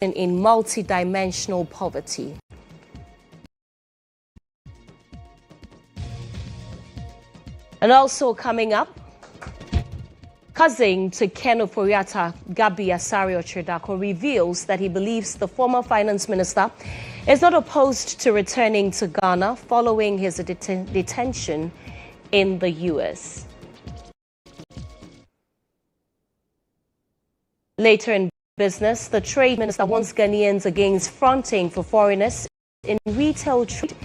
in multidimensional poverty. And also coming up, cousin to Ken Oforiatta, Gabi Asario Tridako, reveals that he believes the former finance minister is not opposed to returning to Ghana following his detention in the U.S. Later in business, the trade minister warns Ghanaians against fronting for foreigners in retail trade,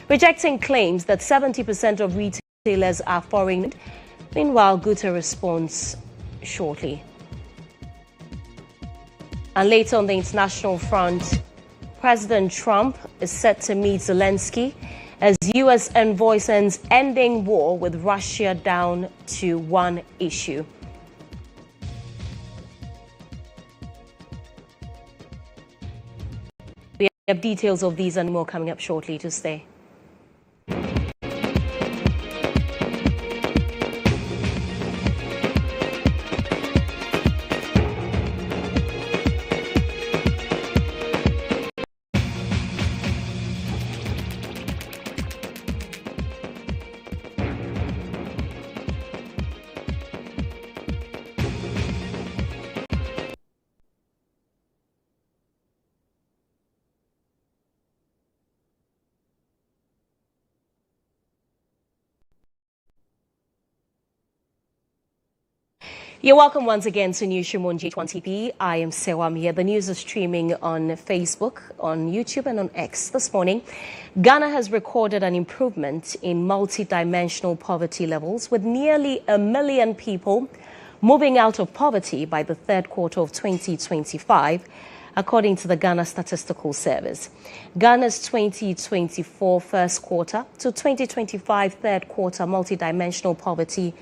rejecting claims that 70% of retailers are foreign. Meanwhile, Guta responds shortly. And later on the international front, President Trump is set to meet Zelensky as U.S. envoy sends ending war with Russia down to one issue. We have details of these and more coming up shortly. To stay. You're welcome once again to GHOne on GHOne TV. I am Serwaa Amihere. The news is streaming on Facebook, on YouTube and on X this morning. Ghana has recorded an improvement in multidimensional poverty levels, with nearly 1 million people moving out of poverty by the third quarter of 2025, according to the Ghana Statistical Service. Ghana's 2024 first quarter to 2025 third quarter multidimensional poverty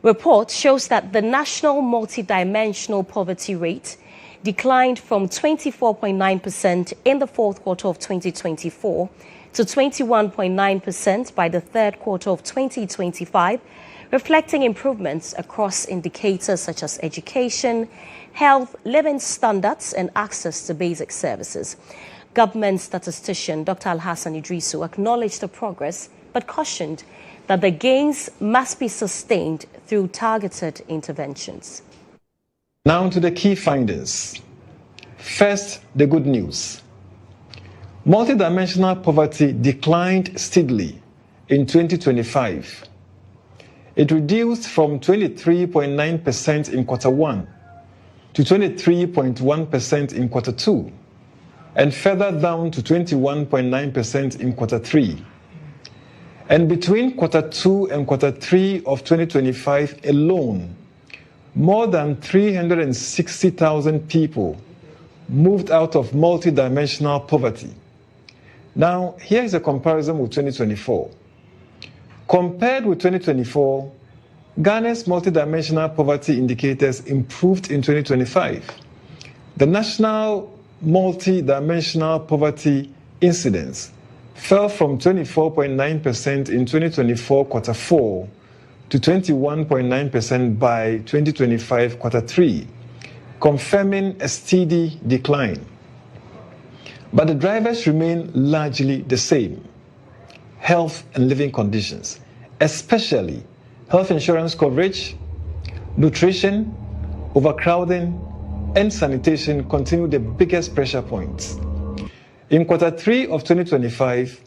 report shows that the national multidimensional poverty rate declined from 24.9% in the fourth quarter of 2024 to 21.9% by the third quarter of 2025, reflecting improvements across indicators such as education, health, living standards, and access to basic services. Government statistician Dr. Alhassan Idrisu acknowledged the progress but cautioned that the gains must be sustained through targeted interventions. Now to the key findings. First, the good news. Multidimensional poverty declined steadily in 2025. It reduced from 23.9% in quarter 1 to 23.1% in quarter 2, and further down to 21.9% in quarter 3. And between quarter 2 and quarter 3 of 2025 alone, more than 360,000 people moved out of multidimensional poverty. Now, here is a comparison with 2024. Compared with 2024, Ghana's multidimensional poverty indicators improved in 2025. The national multidimensional poverty incidence fell from 24.9% in 2024 quarter 4 to 21.9% by 2025 quarter 3, confirming a steady decline. But the drivers remain largely the same: health and living conditions, especially health insurance coverage, nutrition, overcrowding, and sanitation continue the biggest pressure points. In quarter 3 of 2025,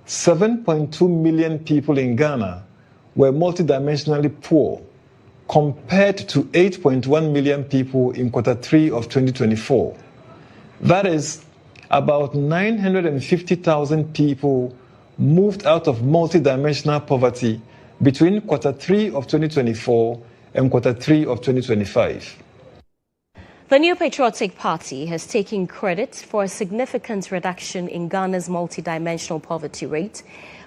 7.2 million people in Ghana were multidimensionally poor, compared to 8.1 million people in quarter 3 of 2024. That is, about 950,000 people moved out of multidimensional poverty between quarter 3 of 2024 and quarter 3 of 2025. The New Patriotic Party has taken credit for a significant reduction in Ghana's multidimensional poverty rate,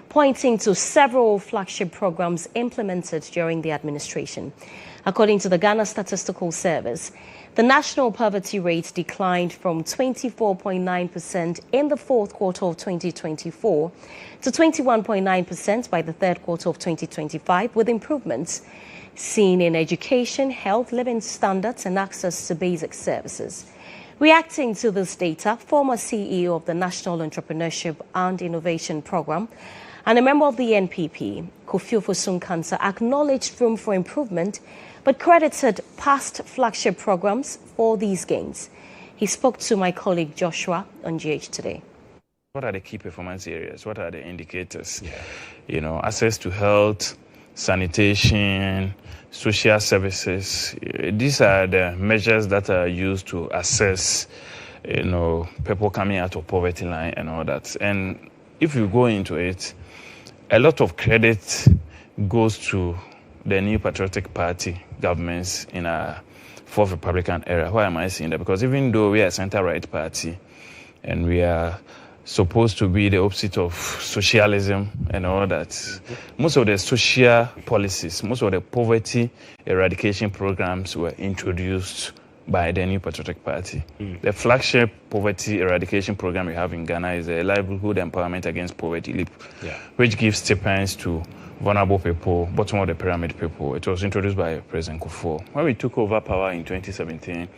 pointing to several flagship programs implemented during the administration. According to the Ghana Statistical Service, the national poverty rate declined from 24.9% in the fourth quarter of 2024 to 21.9% by the third quarter of 2025, with improvements seen in education, health, living standards, and access to basic services. Reacting to this data, former CEO of the National Entrepreneurship and Innovation Program and a member of the NPP, Kofi Ofosu-Nkansah, acknowledged room for improvement but credited past flagship programs for these gains. He spoke to my colleague Joshua on GH Today. What are the key performance areas? What are the indicators? You know, access to health, sanitation, social services. These are the measures that are used to assess, you know, people coming out of poverty line and all that. And if you go into it, a lot of credit goes to the new patriotic party governments in a fourth Republican era. Why am I saying that? Because even though we are a center-right party and we are supposed to be the opposite of socialism and all that, most of the social policies, most of the poverty eradication programs were introduced by the new patriotic party. The flagship poverty eradication program we have in Ghana is a livelihood empowerment against poverty, LEAP, which gives stipends to vulnerable people, bottom of the pyramid people. It was introduced by President Kufuor. When we took over power in 2017,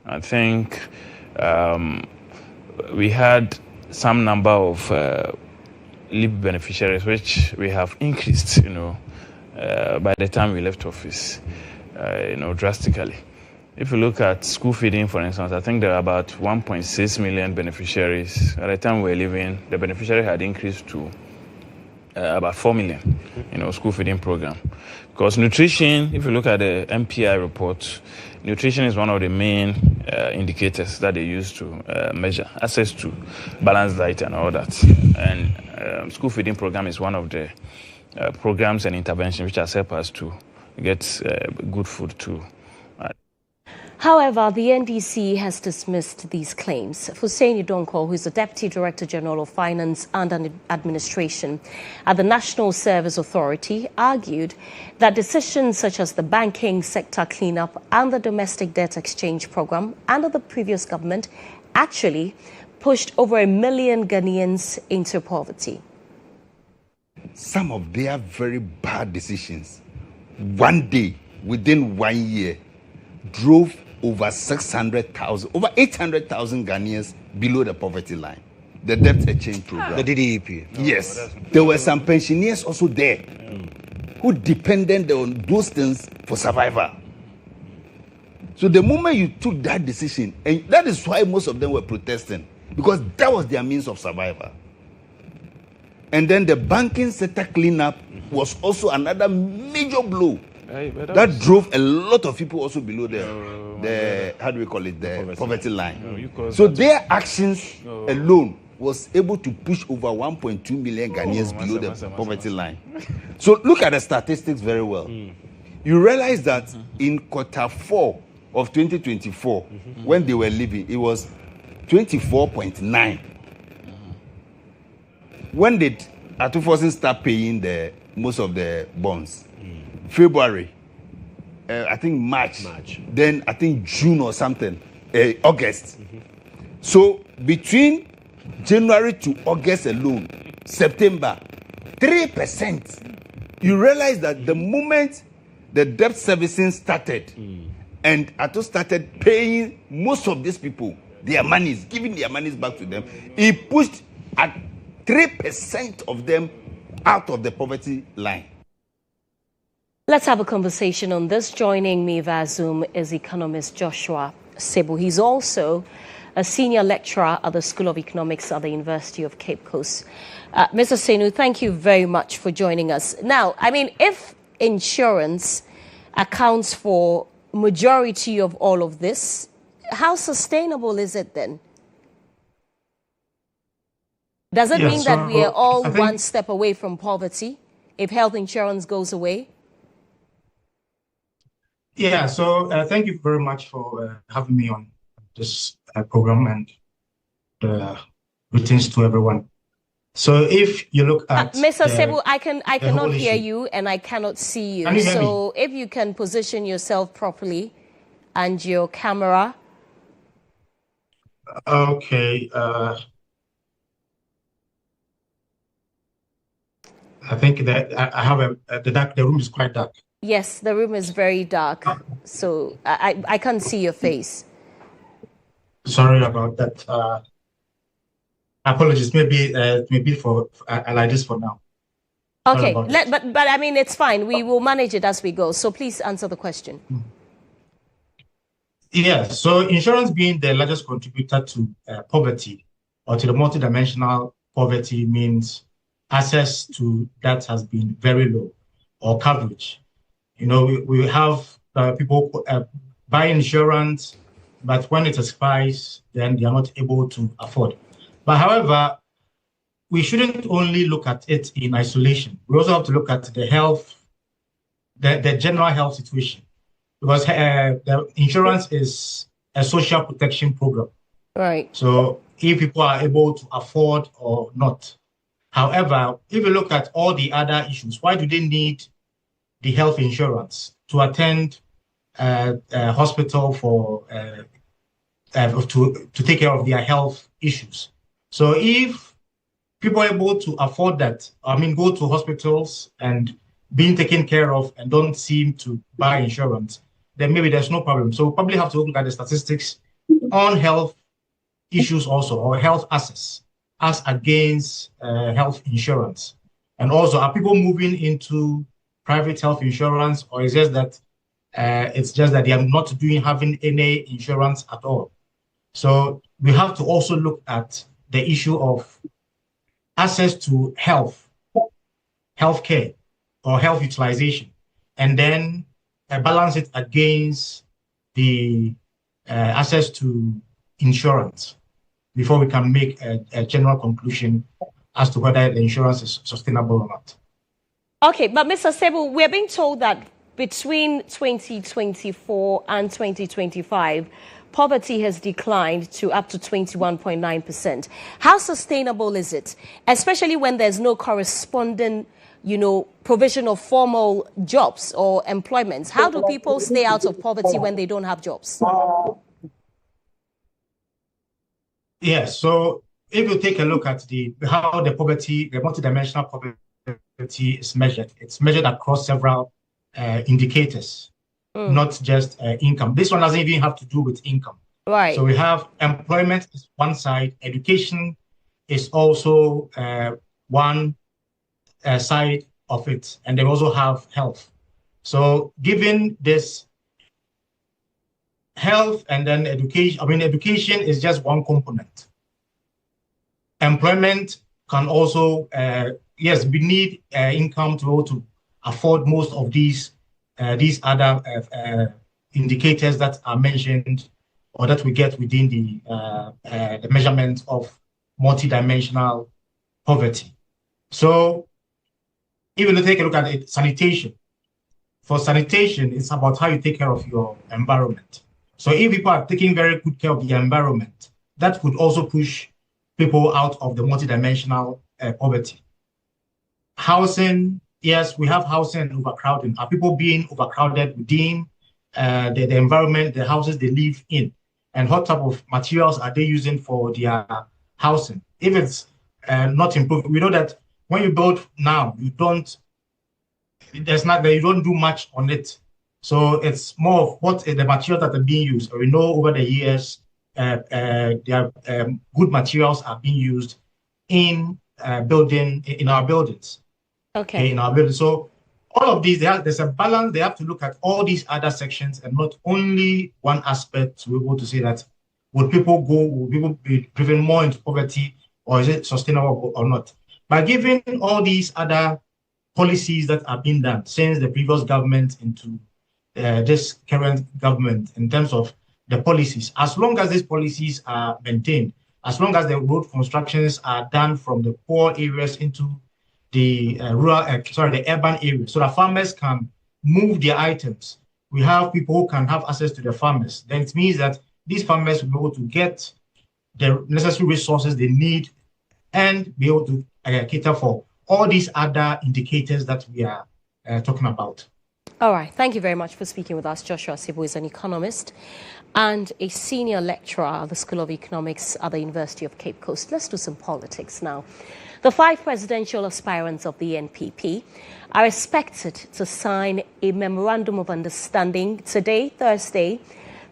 I think we had some number of LEAP beneficiaries, which we have increased, you know, by the time we left office, you know, drastically. If you look at school feeding, for instance, I think there are about 1.6 million beneficiaries. At the time we were leaving, the beneficiary had increased to about 4 million, you know, school feeding program. Because nutrition, if you look at the MPI report, nutrition is one of the main indicators that they use to measure access to balanced diet and all that. And school feeding program is one of the programs and interventions which has helped us to get good food too. However, the NDC has dismissed these claims. Hussein Idonko, who is the Deputy Director General of Finance and Administration at the National Service Authority, argued that decisions such as the banking sector cleanup and the domestic debt exchange program under the previous government actually pushed over 1 million Ghanaians into poverty. Some of their very bad decisions, one day, within 1 year, drove over 600,000, over 800,000 Ghanaians below the poverty line. The debt exchange program. The DDEP. Yes. There were some pensioners also there who depended on those things for survival. So the moment you took that decision, and that is why most of them were protesting, because that was their means of survival. And then the banking sector cleanup was also another major blow. That drove a lot of people also below the how do we call it, the poverty line. So their actions alone was able to push over 1.2 million Ghanaians below the poverty line. So look at the statistics very well. You realize that in Q4 of 2024, when they were leaving, it was 24.9. When did Atufosin start paying most of the bonds? February, I think March, then I think June or something, August. So between January to August alone, September, 3%. You realize that the moment the debt servicing started and Ato started paying most of these people their monies, giving their monies back to them, he pushed at 3% of them out of the poverty line. Let's have a conversation on this. Joining me via Zoom is economist Joshua Sebu. He's also a senior lecturer at the School of Economics at the University of Cape Coast. Mr. Senu, thank you very much for joining us. Now, I mean, if insurance accounts for majority of all of this, how sustainable is it then? Does it mean that we are all one step away from poverty if health insurance goes away? Yeah, so thank you very much for having me on this program, and greetings to everyone. So if you look at Mr. Sebu, I cannot hear you and I cannot see you. Can you hear so if you can position yourself properly and your camera. Okay. I think that I have the room is quite dark. Yes, the room is very dark, so I can't see your face. Sorry about that. Apologies. Maybe for like this for now. Okay, but I mean, it's fine. We will manage it as we go. So please answer the question. Yeah, so insurance being the largest contributor to poverty or to the multidimensional poverty means access to that has been very low, or coverage. You know, we have people buy insurance, but when it expires, then they are not able to afford. But however, we shouldn't only look at it in isolation. We also have to look at the health, the general health situation, because the insurance is a social protection program. Right. So if people are able to afford or not. However, if you look at all the other issues, why do they need the health insurance? To attend hospital for to take care of their health issues. So if people are able to afford that, I mean, go to hospitals and being taken care of and don't seem to buy insurance, then maybe there's no problem. So we probably have to look at the statistics on health issues also, or health access as against health insurance. And also, are people moving into private health insurance, or is it that it's just that they are not having any insurance at all? So we have to also look at the issue of access to healthcare, or health utilization, and then balance it against the access to insurance before we can make a general conclusion as to whether the insurance is sustainable or not. Okay, but Mr. Serwaa, we're being told that between 2024 and 2025, poverty has declined to up to 21.9%. How sustainable is it, especially when there's no corresponding, provision of formal jobs or employments? How do people stay out of poverty when they don't have jobs? Yes, so if you take a look at how the multidimensional poverty is measured, it's measured across several indicators, not just income. This one doesn't even have to do with income. Right. So we have employment is one side, education is also one side of it, and they also have health. So given this health and then education, education is just one component. Employment can also, yes, we need income to be able to afford most of these other indicators that are mentioned, or that we get within the measurement of multidimensional poverty. So if you take a look at it, sanitation. For sanitation, it's about how you take care of your environment. So if people are taking very good care of the environment, that could also push people out of the multidimensional poverty. Housing, yes, we have housing and overcrowding. Are people being overcrowded within the environment, the houses they live in? And what type of materials are they using for their housing? If it's not improved, we know that when you build now, you don't do much on it. So it's more of what the materials that are being used. We know over the years, good materials are being used in our buildings. Okay. In our buildings. So all of these, there's a balance. They have to look at all these other sections and not only one aspect to be able to say that will people be driven more into poverty, or is it sustainable or not? By giving all these other policies that have been done since the previous government into this current government, in terms of the policies, as long as these policies are maintained, as long as the road constructions are done from the poor areas into the the urban areas, so that farmers can move their items, we have people who can have access to the farmers, then it means that these farmers will be able to get the necessary resources they need and be able to cater for all these other indicators that we are talking about. All right. Thank you very much for speaking with us. Joshua Serwaa is an economist and a senior lecturer at the School of Economics at the University of Cape Coast. Let's do some politics now. The 5 presidential aspirants of the NPP are expected to sign a memorandum of understanding today, Thursday,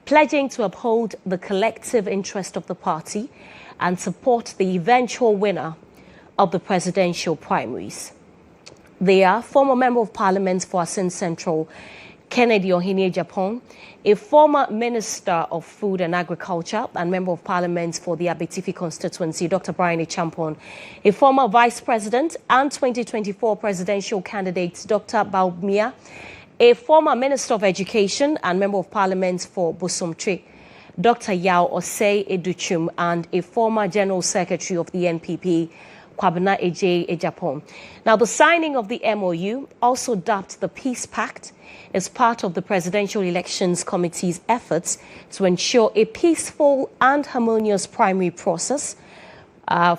pledging to uphold the collective interest of the party and support the eventual winner of the presidential primaries. They are former Member of Parliament for Asin Central, Kennedy Amihere, a former Minister of Food and Agriculture and Member of Parliament for the Abetifi constituency, Dr. Brian Champon, a former Vice President and 2024 presidential candidate, Dr. Baumia, a former Minister of Education and Member of Parliament for Bosomtwe, Dr. Yao Osei Educhum, and a former General Secretary of the NPP, Kwabena Ejapon. Now, the signing of the MOU, also dubbed the Peace Pact, is part of the Presidential Elections Committee's efforts to ensure a peaceful and harmonious primary process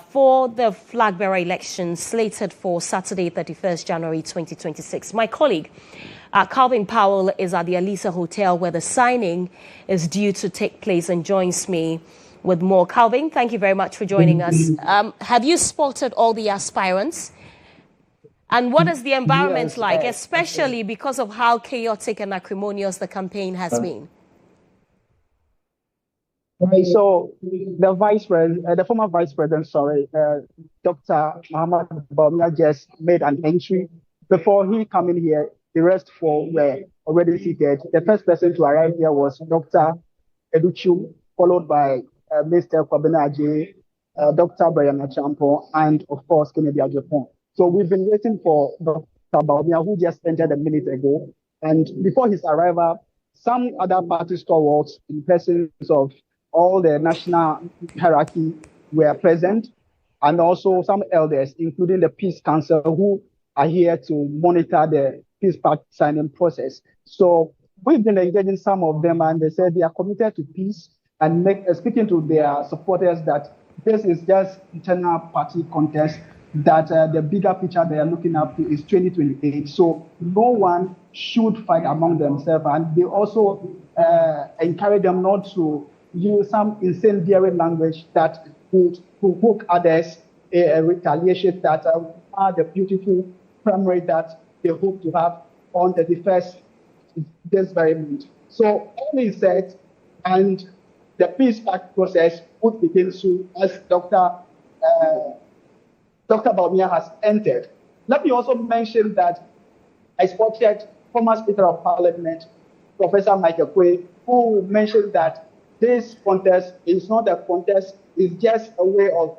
for the flag-bearer elections slated for Saturday, 31st January 2026. My colleague, Calvin Powell, is at the Alisa Hotel where the signing is due to take place and joins me with more. Calvin, thank you very much for joining us. Have you spotted all the aspirants? And what is the environment like, especially because of how chaotic and acrimonious the campaign has been? Okay, so the former vice president, Dr. Muhammad Baumia just made an entry. Before he come in here, the rest four were already seated. The first person to arrive here was Dr. Educhum, followed by Mr. Kwabena Ejapon, Dr. Brian Champon, and of course, Kennedy Amihere. So we've been waiting for Dr. Baumia, who just entered a minute ago. And before his arrival, some other party stalwarts in persons of all the national hierarchy were present, and also some elders, including the Peace Council, who are here to monitor the Peace Pact signing process. So we've been engaging some of them, and they said they are committed to peace, and speaking to their supporters that this is just internal party contest, that the bigger picture they are looking up to is 2028. So no one should fight among themselves. And they also encourage them not to use some incendiary language that would provoke others a retaliation that are the beautiful primary that they hope to have on the 31st this very month. So all is said, and the Peace Pact process would begin soon as Dr. Baumia has entered. Let me also mention that I spotted former Speaker of Parliament, Professor Michael Quay, who mentioned that this contest is not a contest, it's just a way of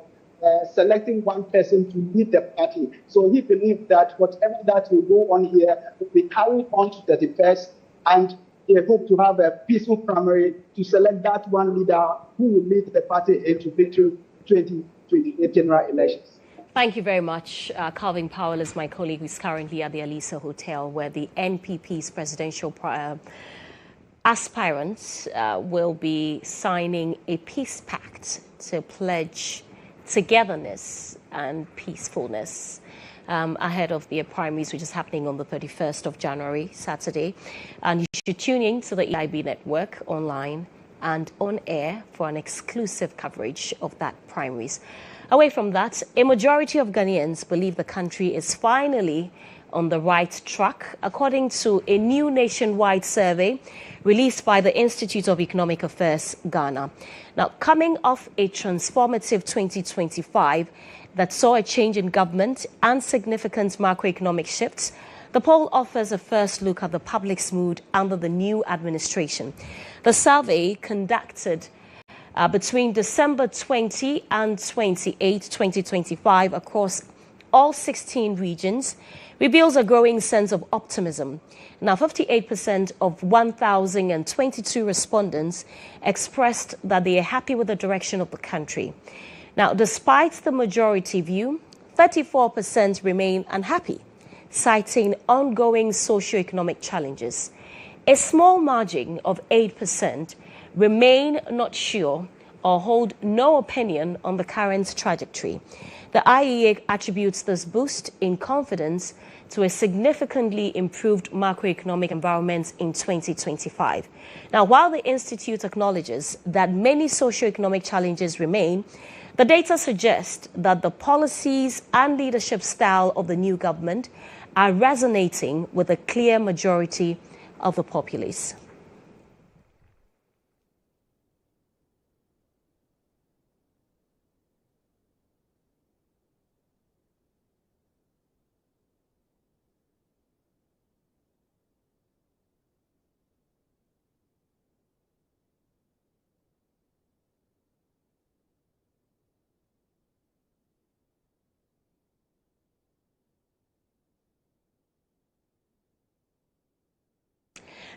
selecting one person to lead the party. So he believed that whatever that will go on here will be carried on to the 31st, and they hope to have a peaceful primary to select that one leader who will lead the party into victory 2028 general elections. Thank you very much. Calvin Powell is my colleague who's currently at the Alisa Hotel, where the NPP's presidential aspirants will be signing a peace pact to pledge togetherness and peacefulness ahead of the primaries, which is happening on the 31st of January, Saturday. And you should tune in to the EIB network online and on air for an exclusive coverage of that primaries. Away from that, a majority of Ghanaians believe the country is finally on the right track, according to a new nationwide survey released by the Institute of Economic Affairs, Ghana. Now, coming off a transformative 2025 that saw a change in government and significant macroeconomic shifts, the poll offers a first look at the public's mood under the new administration. The survey, conducted between December 20 and 28, 2025, across all 16 regions, reveals a growing sense of optimism. Now, 58% of 1,022 respondents expressed that they are happy with the direction of the country. Now, despite the majority view, 34% remain unhappy, citing ongoing socioeconomic challenges. A small margin of 8% remain not sure or hold no opinion on the current trajectory. The IEA attributes this boost in confidence to a significantly improved macroeconomic environment in 2025. Now, while the Institute acknowledges that many socioeconomic challenges remain, the data suggest that the policies and leadership style of the new government are resonating with a clear majority of the populace.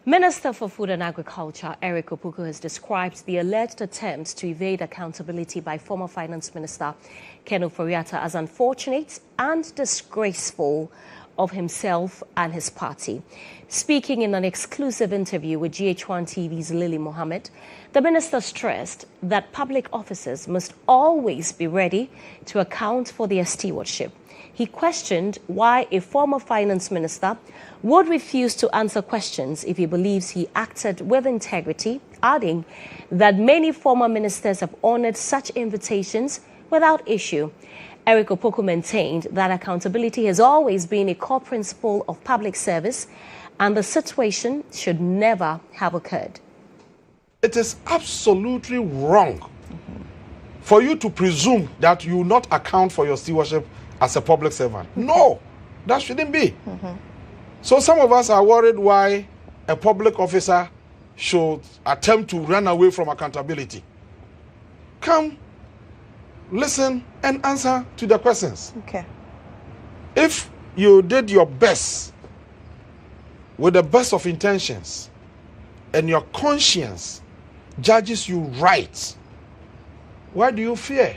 Minister for Food and Agriculture, Eric Opoku, has described the alleged attempt to evade accountability by former Finance Minister Ken Ofori-Atta as unfortunate and disgraceful of himself and his party. Speaking in an exclusive interview with GHOne TV's Lily Mohammed, the minister stressed that public officers must always be ready to account for their stewardship. He questioned why a former finance minister would refuse to answer questions if he believes he acted with integrity, adding that many former ministers have honored such invitations without issue. Eric Opoku maintained that accountability has always been a core principle of public service and the situation should never have occurred. It is absolutely wrong for you to presume that you will not account for your stewardship as a public servant. No, that shouldn't be. So some of us are worried why a public officer should attempt to run away from accountability. Come, listen, and answer to the questions. Okay. If you did your best with the best of intentions and your conscience judges you right, why do you fear?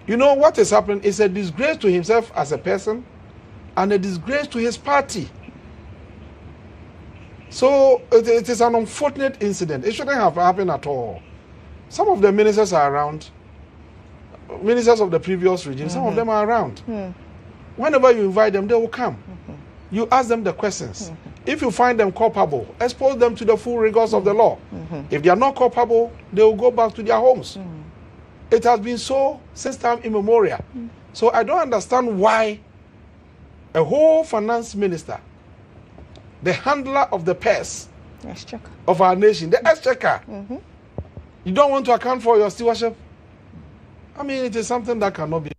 You know what is happening is a disgrace to himself as a person and a disgrace to his party. So it is an unfortunate incident. It shouldn't have happened at all. Some of the ministers are around, ministers of the previous regime, some of them are around. Whenever you invite them, they will come. You ask them the questions. If you find them culpable, expose them to the full rigors of the law. If they are not culpable, they will go back to their homes. It has been so since time immemorial. So I don't understand why a whole finance minister, the handler of the purse of our nation, the exchequer, you don't want to account for your stewardship? I mean, it is something that cannot be.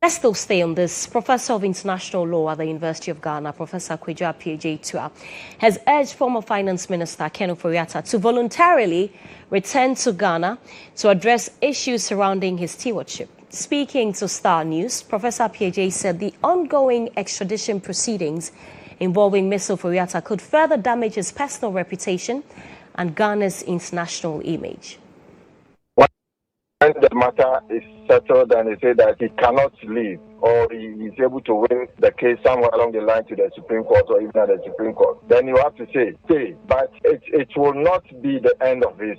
Let's still stay on this. Professor of International Law at the University of Ghana, Professor Amihere Tua, has urged former Finance Minister Ken Ofori-Atta to voluntarily return to Ghana to address issues surrounding his stewardship. Speaking to Star News, Professor Amihere said the ongoing extradition proceedings involving Mr. Ofori-Atta could further damage his personal reputation and Ghana's international image. When the matter is settled and they say that he cannot leave or he is able to win the case somewhere along the line to the Supreme Court or even at the Supreme Court, then you have to say, stay. But it will not be the end of his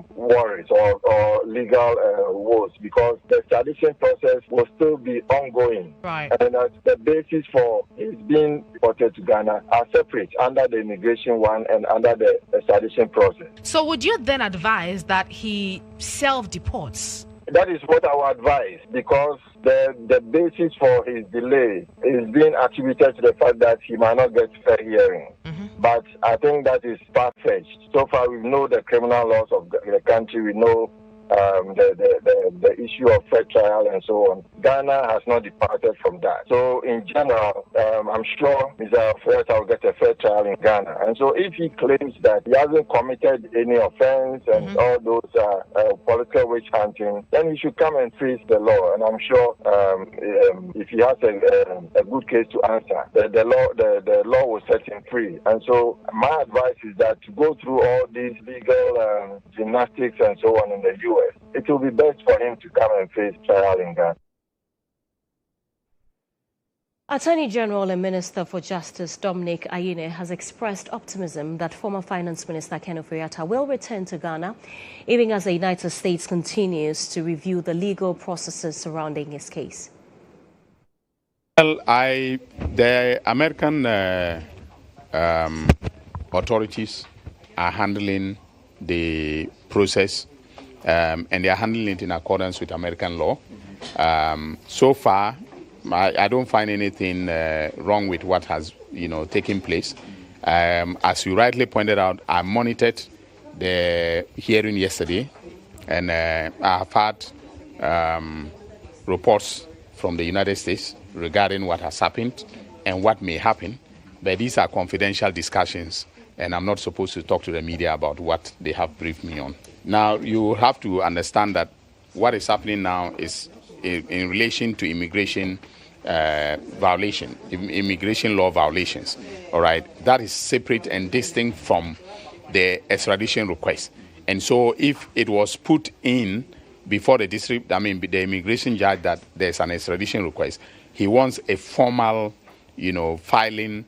worries or legal woes, because the extradition process will still be ongoing. Right. And the basis for his being deported to Ghana are separate under the immigration one and under the extradition process. So would you then advise that he self-deports? That is what I would advise, because the basis for his delay is being attributed to the fact that he might not get fair hearing. But I think that is far-fetched. So far, we know the criminal laws of the country. We know the issue of fair trial and so on. Ghana has not departed from that. So in general, I'm sure Mr. Ofori-Atta will get a fair trial in Ghana. And so if he claims that he hasn't committed any offense and all those political witch hunting, then he should come and face the law. And I'm sure if he has a good case to answer, the law will set him free. And so my advice is that to go through all these legal gymnastics and so on in the U.S., it will be best for him to come and face trial in Ghana. Attorney General and Minister for Justice Dominic Ayine has expressed optimism that former Finance Minister Ken Ofori-Atta will return to Ghana, even as the United States continues to review the legal processes surrounding his case. Well, the American authorities are handling the process, and they are handling it in accordance with American law. So far, I don't find anything wrong with what has, taken place. As you rightly pointed out, I monitored the hearing yesterday, and I have had reports from the United States regarding what has happened and what may happen. But these are confidential discussions, and I'm not supposed to talk to the media about what they have briefed me on. Now, you have to understand that what is happening now is in relation to immigration violation, immigration law violations. All right, that is separate and distinct from the extradition request. And so, if it was put in before the the immigration judge that there's an extradition request, he wants a formal, filing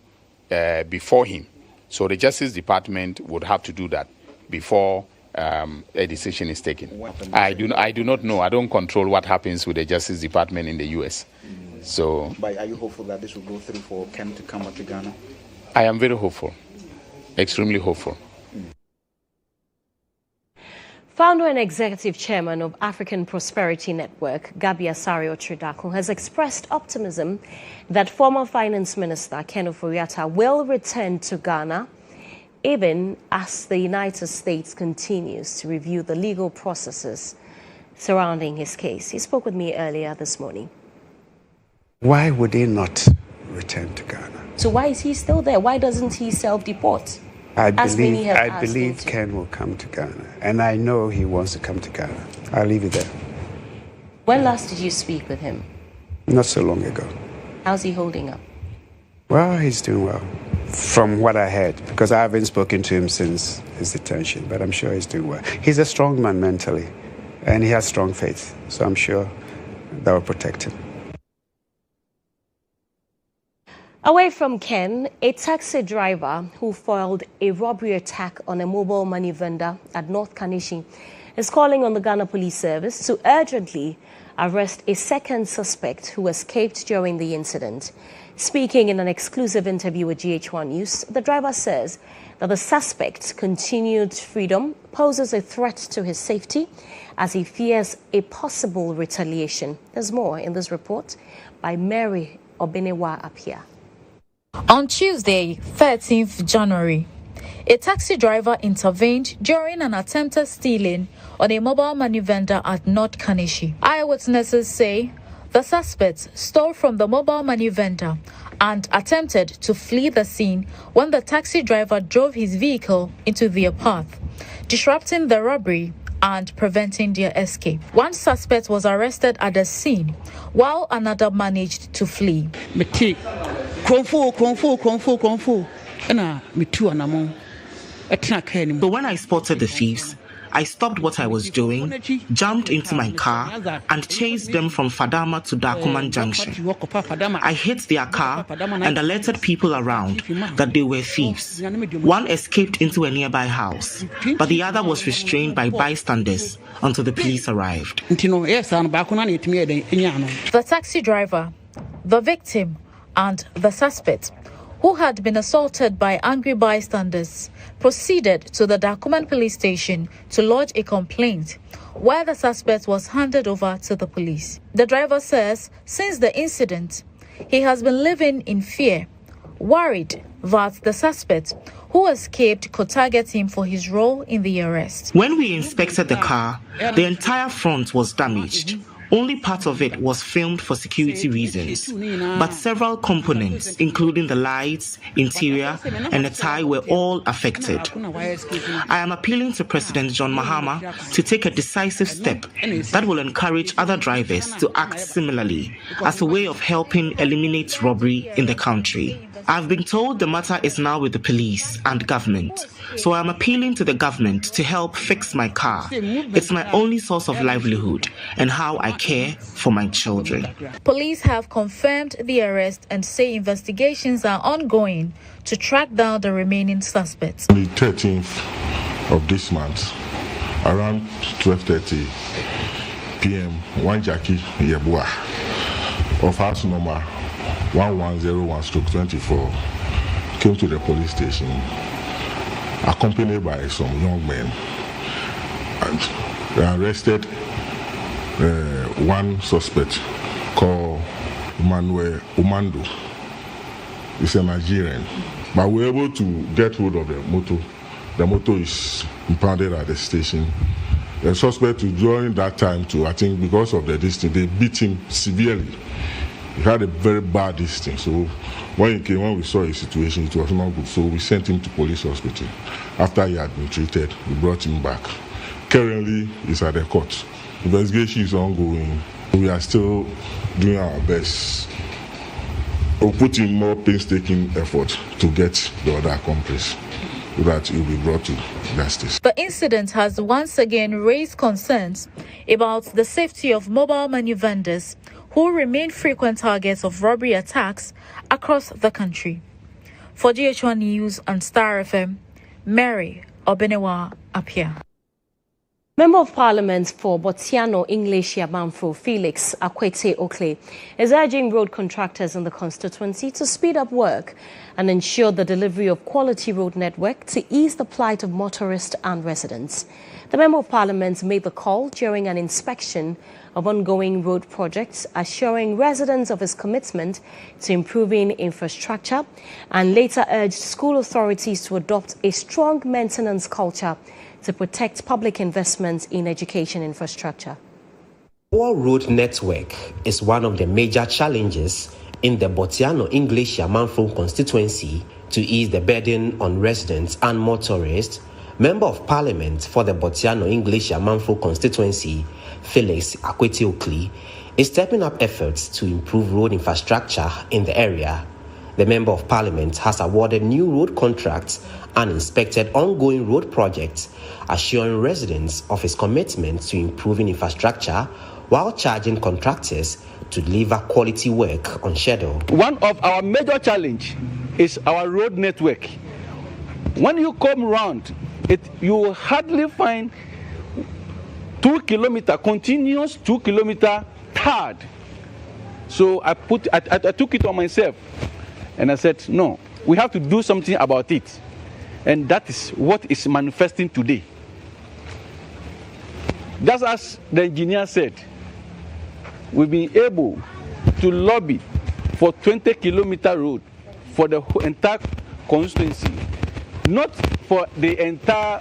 before him. So the Justice Department would have to do that before a decision is taken. I do not know. I don't control what happens with the Justice Department in the U.S. So, but are you hopeful that this will go through for Ken to come back to Ghana? I am very hopeful, extremely hopeful. Founder and executive chairman of African Prosperity Network, Gabi Asare-Otridako, has expressed optimism that former Finance Minister Ken Ofori-Atta will return to Ghana, even as the United States continues to review the legal processes surrounding his case. He spoke with me earlier this morning. Why would he not return to Ghana? So why is he still there? Why doesn't he self-deport? I believe Ken will come to Ghana, and I know he wants to come to Ghana. I'll leave it there. When last did you speak with him? Not so long ago. How's he holding up? Well, he's doing well, from what I heard, because I haven't spoken to him since his detention, but I'm sure he's doing well. He's a strong man mentally, and he has strong faith, so I'm sure that will protect him. Away from Ken, a taxi driver who foiled a robbery attack on a mobile money vendor at North Kanishi is calling on the Ghana Police Service to urgently arrest a second suspect who escaped during the incident. Speaking in an exclusive interview with GHOne News, the driver says that the suspect's continued freedom poses a threat to his safety as he fears a possible retaliation. There's more in this report by Mary Obenewa-Apia. On Tuesday, 13th January, a taxi driver intervened during an attempted stealing on a mobile money vendor at North Kanishi. Eyewitnesses say the suspect stole from the mobile money vendor and attempted to flee the scene when the taxi driver drove his vehicle into their path, disrupting the robbery and preventing their escape. One suspect was arrested at the scene, while another managed to flee. So when I spotted the thieves, I stopped what I was doing, jumped into my car, and chased them from Fadama to Dakuman Junction. I hit their car and alerted people around that they were thieves. One escaped into a nearby house, but the other was restrained by bystanders until the police arrived. The taxi driver, the victim, and the suspect, who had been assaulted by angry bystanders, proceeded to the Dakuman police station to lodge a complaint, where the suspect was handed over to the police. The driver says since the incident, he has been living in fear, worried that the suspect who escaped could target him for his role in the arrest. When we inspected the car, the entire front was damaged. Only part of it was filmed for security reasons, but several components, including the lights, interior, and the tie, were all affected. I am appealing to President John Mahama to take a decisive step that will encourage other drivers to act similarly as a way of helping eliminate robbery in the country. I've been told the matter is now with the police and government, so I'm appealing to the government to help fix my car. It's my only source of livelihood and how I care for my children. Police have confirmed the arrest and say investigations are ongoing to track down the remaining suspects. On the 13th of this month, around 12:30 p.m., one Jackie Yebua of house number 1101/24 came to the police station accompanied by some young men, and they arrested one suspect called Emmanuel Umando. He's a Nigerian, but we were able to get hold of the motor. The motor is impounded at the station. The suspect, during that time, I think because of the distance, they beat him severely. He had a very bad distance. So when we saw his situation, it was not good. So we sent him to police hospital. After he had been treated, we brought him back. Currently, he's at the court. Investigation is ongoing. We are still doing our best we'll put in more painstaking effort to get the other accomplice so that it will be brought to justice. The incident has once again raised concerns about the safety of mobile money vendors who remain frequent targets of robbery attacks across the country. For GHOne News and Star FM, Mary Obenewa Apia. Member of Parliament for Botiano English Yamanfo Felix Akwete Okle is urging road contractors in the constituency to speed up work and ensure the delivery of quality road network to ease the plight of motorists and residents. The Member of Parliament made the call during an inspection of ongoing road projects, assuring residents of his commitment to improving infrastructure, and later urged school authorities to adopt a strong maintenance culture to protect public investments in education infrastructure. Our road network is one of the major challenges in the Botiano English Yamanfo constituency to ease the burden on residents and motorists. Member of Parliament for the Botiano English Yamanfo constituency, Felix Akwete Okle, is stepping up efforts to improve road infrastructure in the area. The Member of Parliament has awarded new road contracts and inspected ongoing road projects, assuring residents of his commitment to improving infrastructure while charging contractors to deliver quality work on schedule. One of our major challenges is our road network. When you come around, you will hardly find 2 kilometer continuous, 2 kilometer third. So I took it on myself. And I said, no, we have to do something about it. And that is what is manifesting today. Just as the engineer said, we've been able to lobby for 20-kilometer road for the entire constituency, not for the entire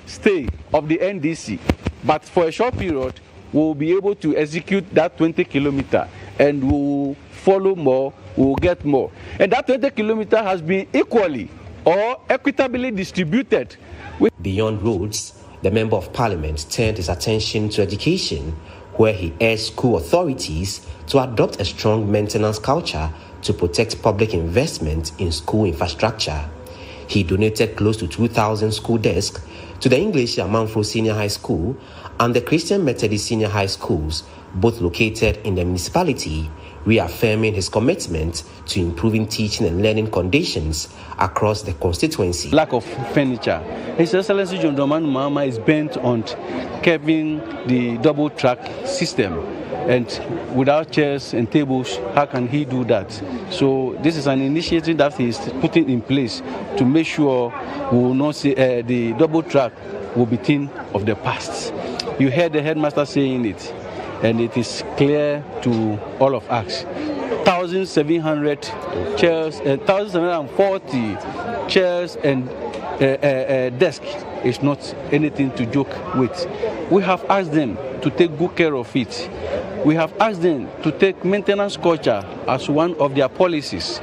stay of the NDC, but for a short period, we'll be able to execute that 20 kilometer and we'll follow more, we'll get more. And that 20 kilometer has been equally or equitably distributed. Beyond roads, the Member of Parliament turned his attention to education, where he urged school authorities to adopt a strong maintenance culture to protect public investment in school infrastructure. He donated close to 2,000 school desks to the English Yamanfo Senior High School and the Christian Methodist Senior High Schools, both located in the municipality, reaffirming his commitment to improving teaching and learning conditions across the constituency. Lack of furniture. His Excellency John Dramani Mahama is bent on keeping the double track system, and without chairs and tables, how can he do that? So this is an initiative that he is putting in place to make sure we will not say the double track will be thing of the past. You heard the headmaster saying it, and it is clear to all of us. 1,700 chairs and 1,740 chairs and desk is not anything to joke with. We have asked them to take good care of it. We have asked them to take maintenance culture as one of their policies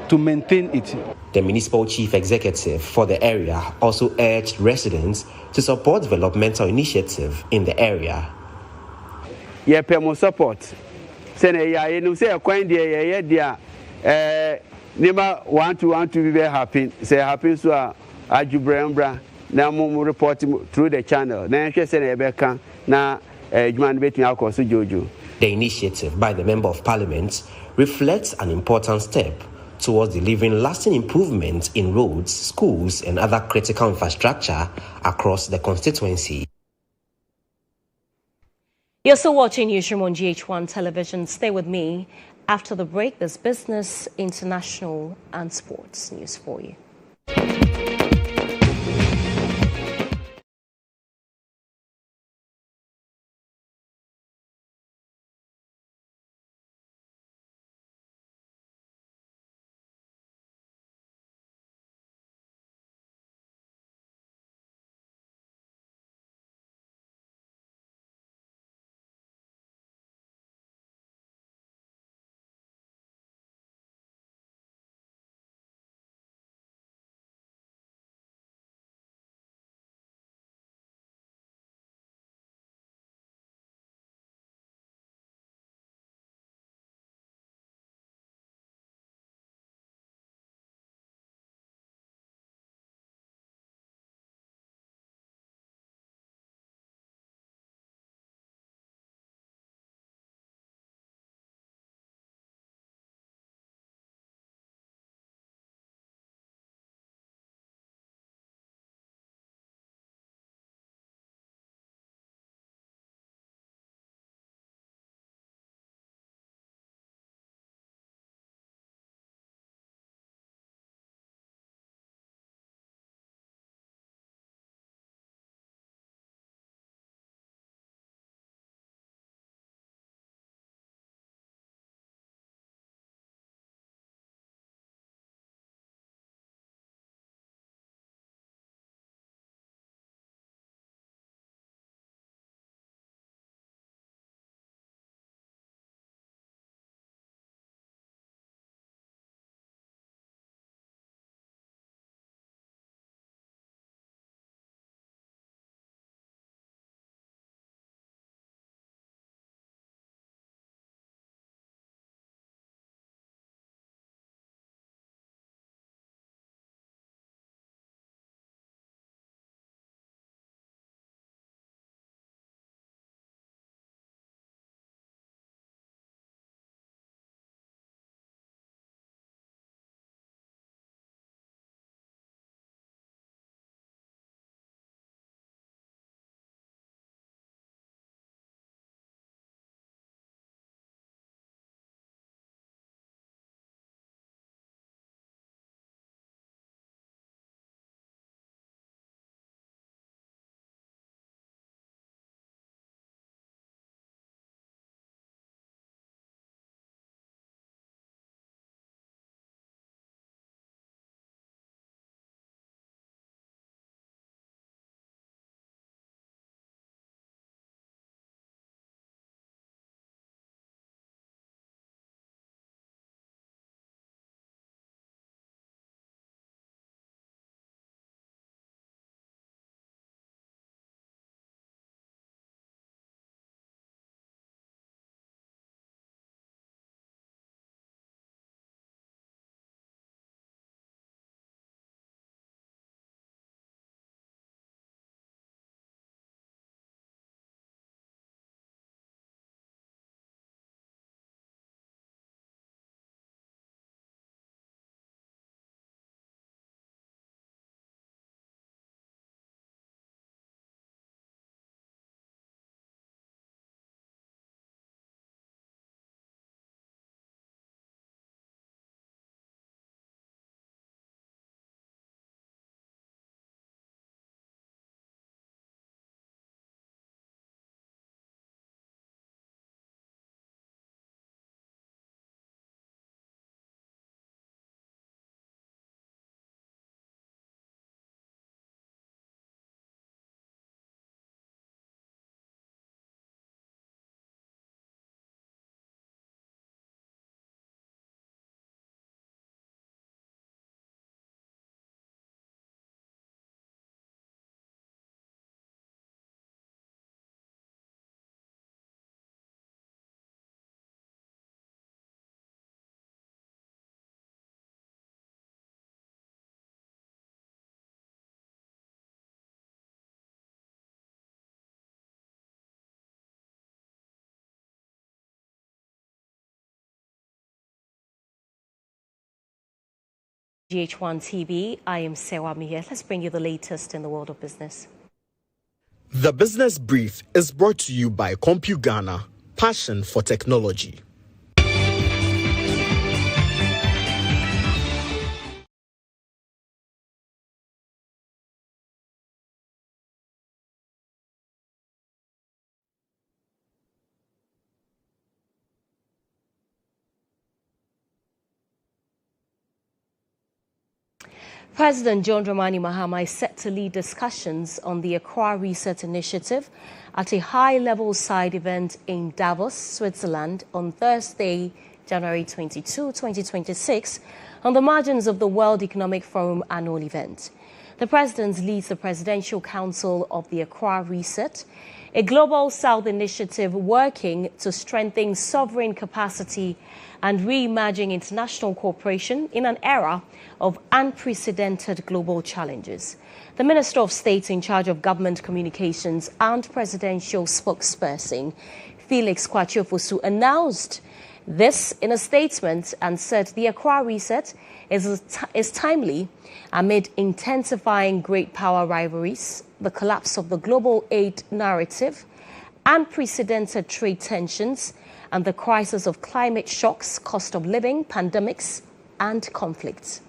to maintain it. The municipal chief executive for the area also urged residents to support developmental initiative in the area. Pay more support. Say ya you say kwan dia dia nema want to be very happy. Say happy so ajubrembra na mo report through the channel. Na hwe say na ebeka na GHOne betumi akoso jojo. The initiative by the Member of Parliament reflects an important step towards delivering lasting improvements in roads, schools, and other critical infrastructure across the constituency. You're still watching Newsroom on GHOne Television. Stay with me. After the break, there's business, international, and sports news for you. GHOne TV, I am Serwaa Amihere. Let's bring you the latest in the world of business. The Business Brief is brought to you by CompuGhana, passion for technology. President John Dramani Mahama is set to lead discussions on the Accra Reset Initiative at a high-level side event in Davos, Switzerland on Thursday, January 22, 2026, on the margins of the World Economic Forum annual event. The president leads the Presidential Council of the Accra Reset, a global South initiative working to strengthen sovereign capacity and reimagine international cooperation in an era of unprecedented global challenges. The Minister of State in charge of Government Communications and Presidential Spokesperson, Felix Kwatiofosu, announced this in a statement and said the Accra Reset is timely amid intensifying great power rivalries, the collapse of the global aid narrative, unprecedented trade tensions, and the crisis of climate shocks, cost of living, pandemics, and conflicts.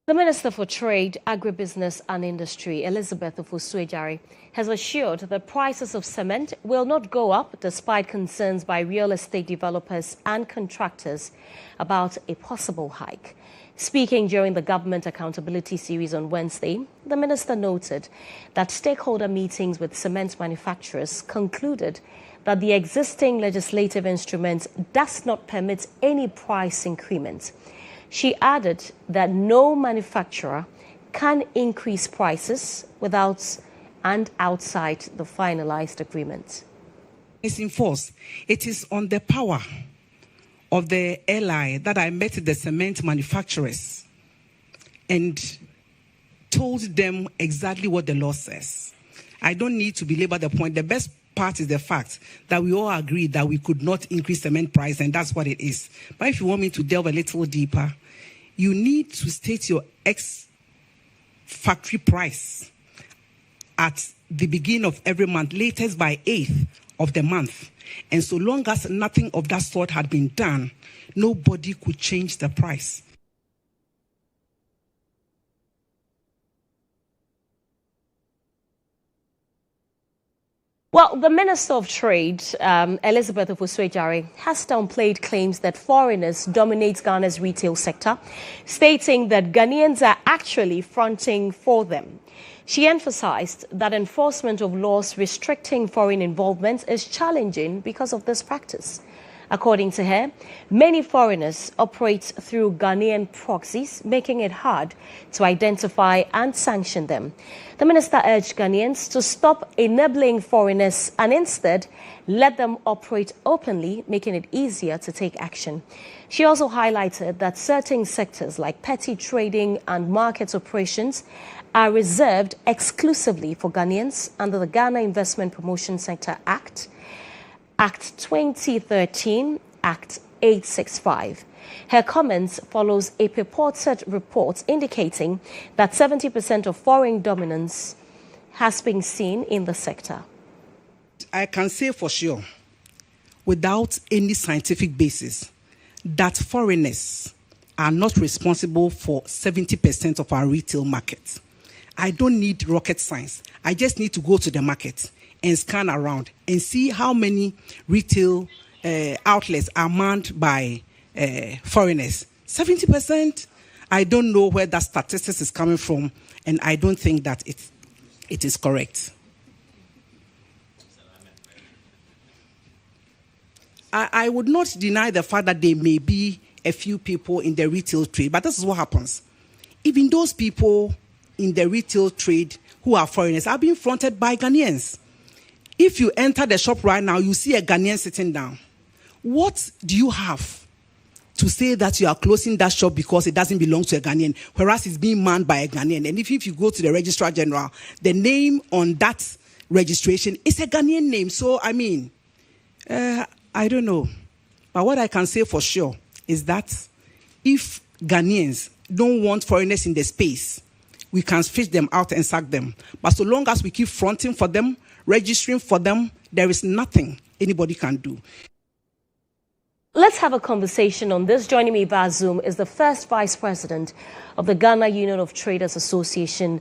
The Minister for Trade, Agribusiness and Industry, Elizabeth Ofosu-Adjare, has assured that prices of cement will not go up despite concerns by real estate developers and contractors about a possible hike. Speaking during the Government Accountability Series on Wednesday, the minister noted that stakeholder meetings with cement manufacturers concluded that the existing legislative instrument does not permit any price increment. She added that no manufacturer can increase prices without and outside the finalized agreement. It's in force. It is on the power of the ally that I met the cement manufacturers and told them exactly what the law says. I don't need to belabor the point. The best part is the fact that we all agree that we could not increase cement price, and that's what it is. But if you want me to delve a little deeper, you need to state your ex-factory price at the beginning of every month, latest by 8th of the month. And so long as nothing of that sort had been done, nobody could change the price. Well, the Minister of Trade, Elizabeth Ofosu-Adjare, has downplayed claims that foreigners dominate Ghana's retail sector, stating that Ghanaians are actually fronting for them. She emphasized that enforcement of laws restricting foreign involvement is challenging because of this practice. According to her, many foreigners operate through Ghanaian proxies, making it hard to identify and sanction them. The minister urged Ghanaians to stop enabling foreigners and instead let them operate openly, making it easier to take action. She also highlighted that certain sectors like petty trading and market operations are reserved exclusively for Ghanaians under the Ghana Investment Promotion Sector Act, Act 2013, Act 865. Her comments follows a purported report indicating that 70% of foreign dominance has been seen in the sector. I can say for sure, without any scientific basis, that foreigners are not responsible for 70% of our retail market. I don't need rocket science. I just need to go to the market and scan around and see how many retail outlets are manned by foreigners. 70%, I don't know where that statistics is coming from, and I don't think that it is correct. I would not deny the fact that there may be a few people in the retail trade. But this is what happens. Even those people in the retail trade who are foreigners are being fronted by Ghanaians. If you enter the shop right now, you see a Ghanaian sitting down. What do you have to say that you are closing that shop because it doesn't belong to a Ghanaian, whereas it's being manned by a Ghanaian? And if you go to the Registrar General, the name on that registration is a Ghanaian name. So, I mean, I don't know. But what I can say for sure is that if Ghanaians don't want foreigners in the space, we can fish them out and sack them. But so long as we keep fronting for them, registering for them, there is nothing anybody can do. Let's have a conversation on this. Joining me via Zoom is the first Vice President of the Ghana Union of Traders Association,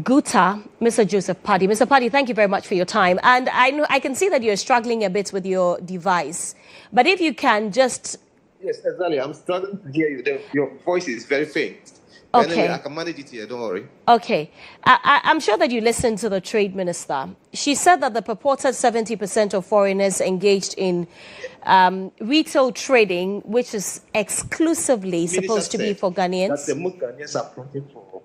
GHOne, Mr. Joseph Paddy. Mr. Paddy, thank you very much for your time. And I can see that you're struggling a bit with your device. But if you can just... Yes, exactly. I'm struggling to hear you. Your voice is very faint. Okay. Anyway, I can manage it here, don't worry. Okay. I'm sure that you listened to the Trade Minister. She said that the purported 70% of foreigners engaged in retail trading, which is exclusively supposed to be for Ghanaians. That the most Ghanaians are fronting for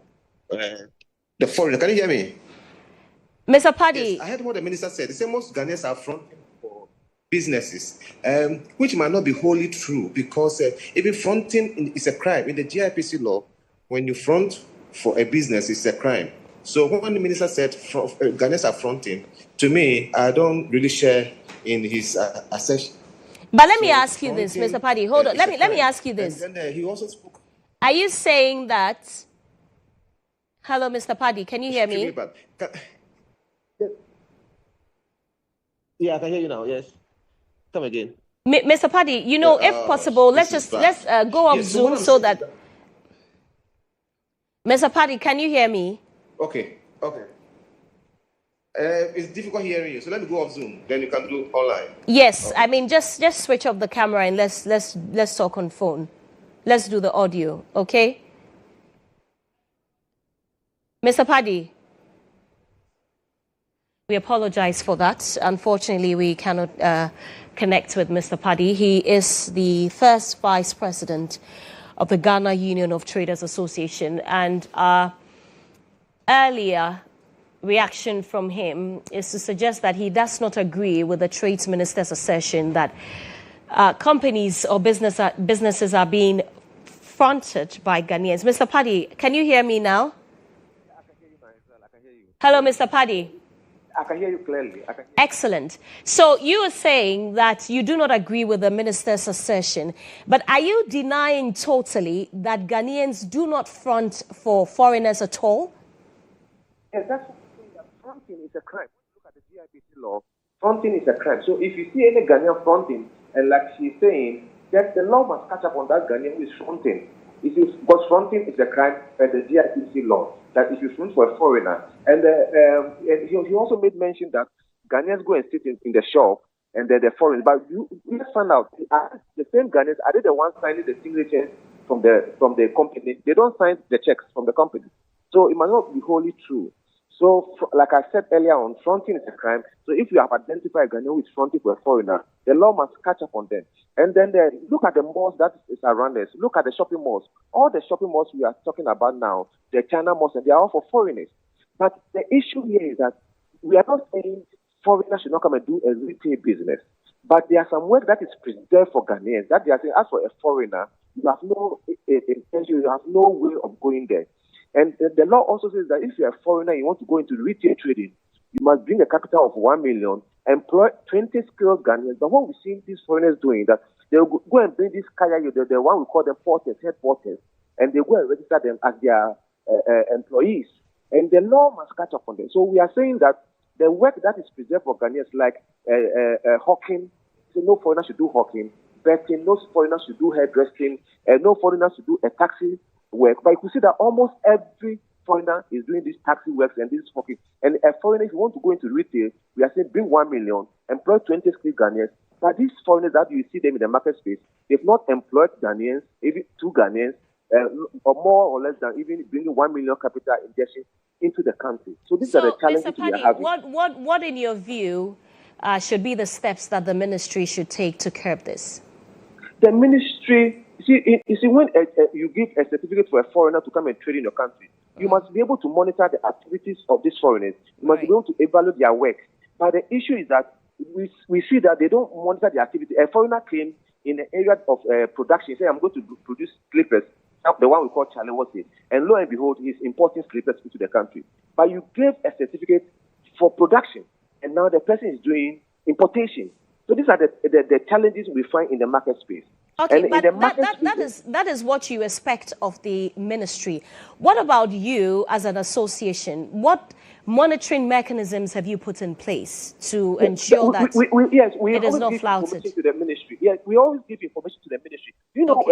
the foreigner. Can you hear me? Mr. Paddy. Yes, I heard what the minister said. He said most Ghanaians are fronting for businesses, which might not be wholly true, because even fronting is a crime. In the GIPC law, when you front for a business, it's a crime. So when the minister said Ghanaians are fronting, to me, I don't really share in his assertion. But let me ask you this, Mr. Paddy. Hold on. Let me ask you this. And then he also spoke. Are you saying that... Hello, Mr. Paddy. Can you hear me? Yeah, I can hear you now. Yes. Come again. Mr. Paddy, you know, if possible, let's go off Zoom so that... Mr. Paddy, can you hear me? Okay. It's difficult hearing you, so let me go off Zoom. Then you can do online. Yes, okay. I mean just switch off the camera and let's talk on phone. Let's do the audio, okay? Mr. Paddy, we apologize for that. Unfortunately, we cannot connect with Mr. Paddy. He is the first Vice President of the Ghana Union of Traders Association, and our earlier reaction from him is to suggest that he does not agree with the Trades Minister's assertion that companies or businesses are being fronted by Ghanaians. Mr. Paddy, can you hear me now? I can hear you, Marisol. I can hear you. Hello, Mr. Paddy. I can hear you clearly. Excellent. So you are saying that you do not agree with the minister's assertion, but are you denying totally that Ghanaians do not front for foreigners at all? Yes, that's what I'm saying. That fronting is a crime. Look at the GIPC law. Fronting is a crime. So if you see any Ghanaian fronting, and like she's saying, that the law must catch up on that Ghanaian who is fronting. Because fronting is a crime by the GIPC law, that if you front for a foreigner. And he also made mention that Ghanaians go and sit in the shop and they're the foreigners. But let's find out, the same Ghanaians, are they the ones signing the signatures from the company? They don't sign the checks from the company. So it must not be wholly true. So, like I said earlier on, fronting is a crime. So if you have identified a Ghanaian who is fronting for a foreigner, the law must catch up on them. And then look at the malls that is around us. Look at the shopping malls. All the shopping malls we are talking about now, the China malls, and they are all for foreigners. But the issue here is that we are not saying foreigners should not come and do a retail business. But there are some work that is preserved for Ghanaians. That they are saying, as for a foreigner, you have no intention, you have no way of going there. And the law also says that if you're a foreigner, you want to go into retail trading, you must bring a capital of 1 million, employ 20 skilled Ghanaians. But what we've seen these foreigners doing, that they'll go and bring this kaya, the one we call them porters, head porters, and they go and register them as their employees. And the law must catch up on them. So we are saying that the work that is preserved for Ghanaians, like hawking, so no foreigner should do hawking, betting, no foreigner should do hairdressing, no foreigner should do a taxi work. But you can see that almost every foreigner is doing these taxi works and this hawking. And a foreigner, if you want to go into retail, we are saying bring 1 million, employ 20 skilled Ghanaians. But these foreigners that you see them in the market space, they've not employed Ghanaians, even 2 Ghanaians, or more or less than even bringing 1 million capital injection into the country. So these are the challenges we are having. What in your view should be the steps that the ministry should take to curb this? The ministry see, when you give a certificate for a foreigner to come and trade in your country, you must be able to monitor the activities of these foreigners. You must be able to evaluate their work. But the issue is that we see that they don't monitor the activity. A foreigner came in the area of production, say, I'm going to produce slippers, the one we call Chalewose, and lo and behold, he's importing slippers into the country. But you gave a certificate for production, and now the person is doing importation. So these are the challenges we find in the market space. Okay, and but in the market that is what you expect of the ministry. What about you as an association? What monitoring mechanisms have you put in place to ensure that it is not flouted? To the ministry. Yes, we always give information to the ministry. You know,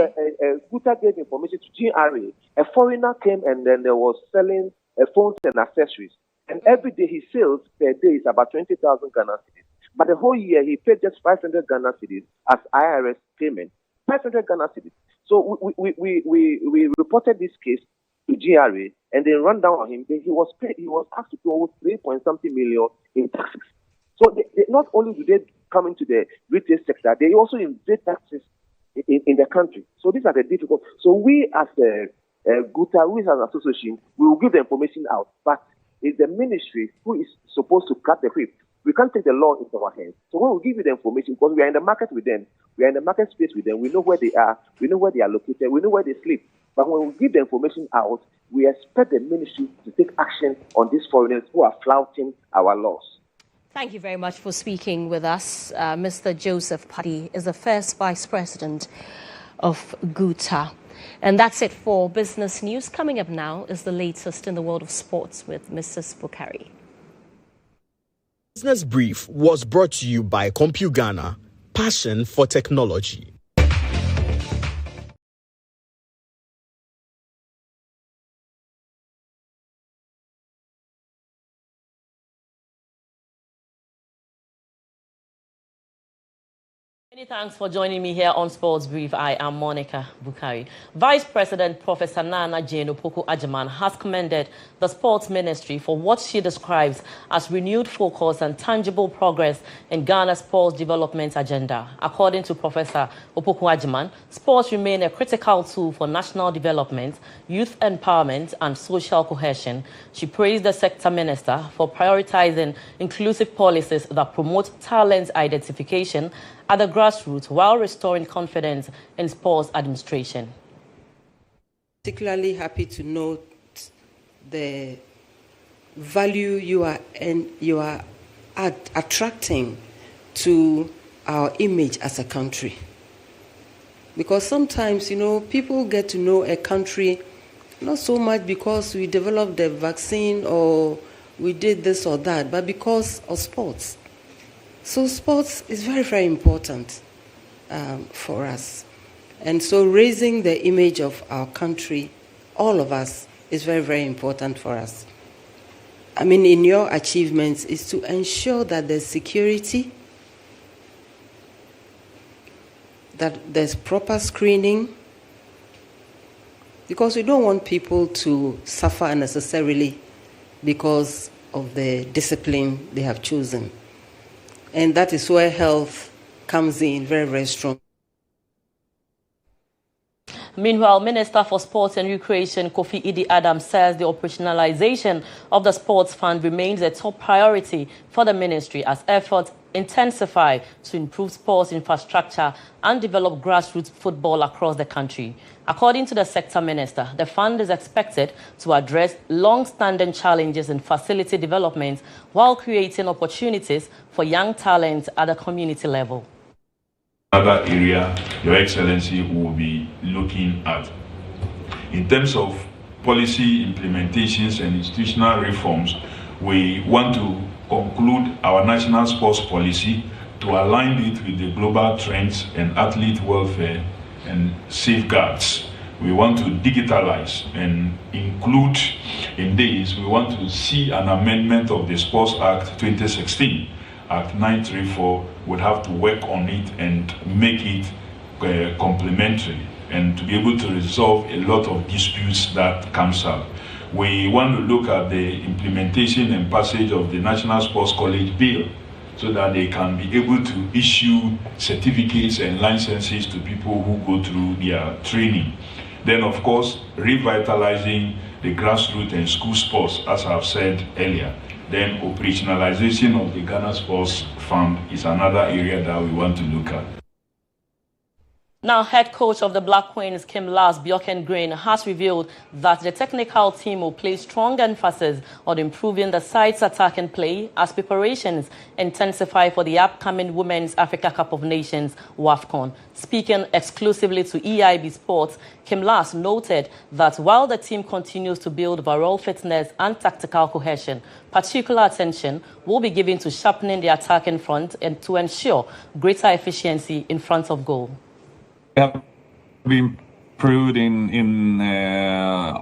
Guta gave information to GHOne. A foreigner came and then there was selling phones and accessories. And every day his sales per day is about 20,000 Ghana cedis. But the whole year he paid just 500 Ghana cedis as IRS payment. 500 Ghana cedis. So we reported this case to GRA and then run down on him. He was asked to pay over 3-point-something million in taxes. So they not only do they come into the retail sector, they also invade taxes in the country. So these are the difficult. So we as Guta, we as an association, we will give the information out. But it's the ministry who is supposed to cut the whip. We can't take the law into our hands. So we will give you the information because we are in the market with them. We are in the market space with them. We know where they are. We know where they are located. We know where they sleep. But when we give the information out, we expect the ministry to take action on these foreigners who are flouting our laws. Thank you very much for speaking with us. Mr. Joseph Paddy is the first Vice President of Guta. And that's it for business news. Coming up now is the latest in the world of sports with Mrs. Bukari. Business Brief was brought to you by CompuGhana, passion for technology. Many thanks for joining me here on Sports Brief. I am Monica Bukari. Vice President Professor Nana Jane Opoku-Agyeman has commended the Sports Ministry for what she describes as renewed focus and tangible progress in Ghana's sports development agenda. According to Professor Opoku-Agyeman, sports remain a critical tool for national development, youth empowerment, and social cohesion. She praised the sector minister for prioritizing inclusive policies that promote talent identification at the grassroots while restoring confidence in sports administration. Particularly happy to note the value you are attracting to our image as a country. Because sometimes, people get to know a country not so much because we developed the vaccine or we did this or that, but because of sports. So sports is very, very important for us. And so raising the image of our country, all of us, is very, very important for us. I mean, in your achievements is to ensure that there's security, that there's proper screening, because we don't want people to suffer unnecessarily because of the discipline they have chosen. And that is where health comes in very, very strong. Meanwhile, Minister for Sports and Recreation Kofi Idi Adams says the operationalization of the sports fund remains a top priority for the ministry as efforts intensify to improve sports infrastructure and develop grassroots football across the country. According to the sector minister, the fund is expected to address long-standing challenges in facility development while creating opportunities for young talent at the community level. Another area Your Excellency will be looking at. In terms of policy implementations and institutional reforms, we want to conclude our national sports policy to align it with the global trends and athlete welfare and safeguards. We want to digitalize and include in this, we want to see an amendment of the Sports Act 2016. Act 934 would have to work on it and make it complementary and to be able to resolve a lot of disputes that comes up. We want to look at the implementation and passage of the National Sports College Bill so that they can be able to issue certificates and licenses to people who go through their training. Then, of course, revitalizing the grassroots and school sports, as I've said earlier. Then operationalization of the Ghana Sports Fund is another area that we want to look at. Now, head coach of the Black Queens, Kim Lars Bjorkengren, has revealed that the technical team will place strong emphasis on improving the side's attacking play as preparations intensify for the upcoming Women's Africa Cup of Nations, WAFCON. Speaking exclusively to EIB Sports, Kim Lars noted that while the team continues to build overall fitness and tactical cohesion, particular attention will be given to sharpening the attacking front and to ensure greater efficiency in front of goal. We have been improved in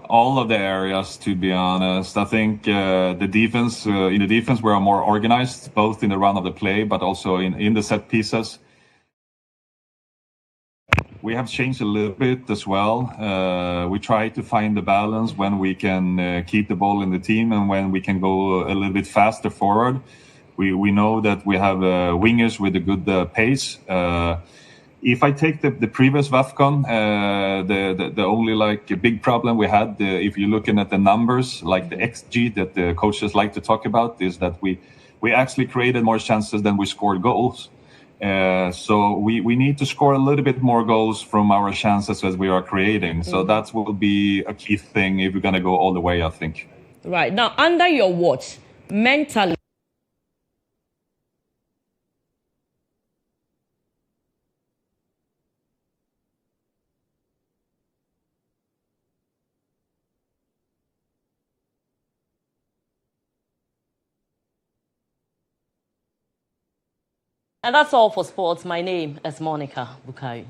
all of the areas, to be honest. I think the defense, in the defense, we are more organized, both in the run of the play, but also in the set pieces. We have changed a little bit as well. We try to find the balance when we can keep the ball in the team and when we can go a little bit faster forward. We know that we have wingers with a good pace. If I take the previous WAFCON, the only big problem we had, if you're looking at the numbers, like the XG that the coaches like to talk about, is that we actually created more chances than we scored goals. So we need to score a little bit more goals from our chances as we are creating. So that will be a key thing if we're going to go all the way, I think. Right. Now, under your watch, mentally, and that's all for sports. My name is Monica Bukai.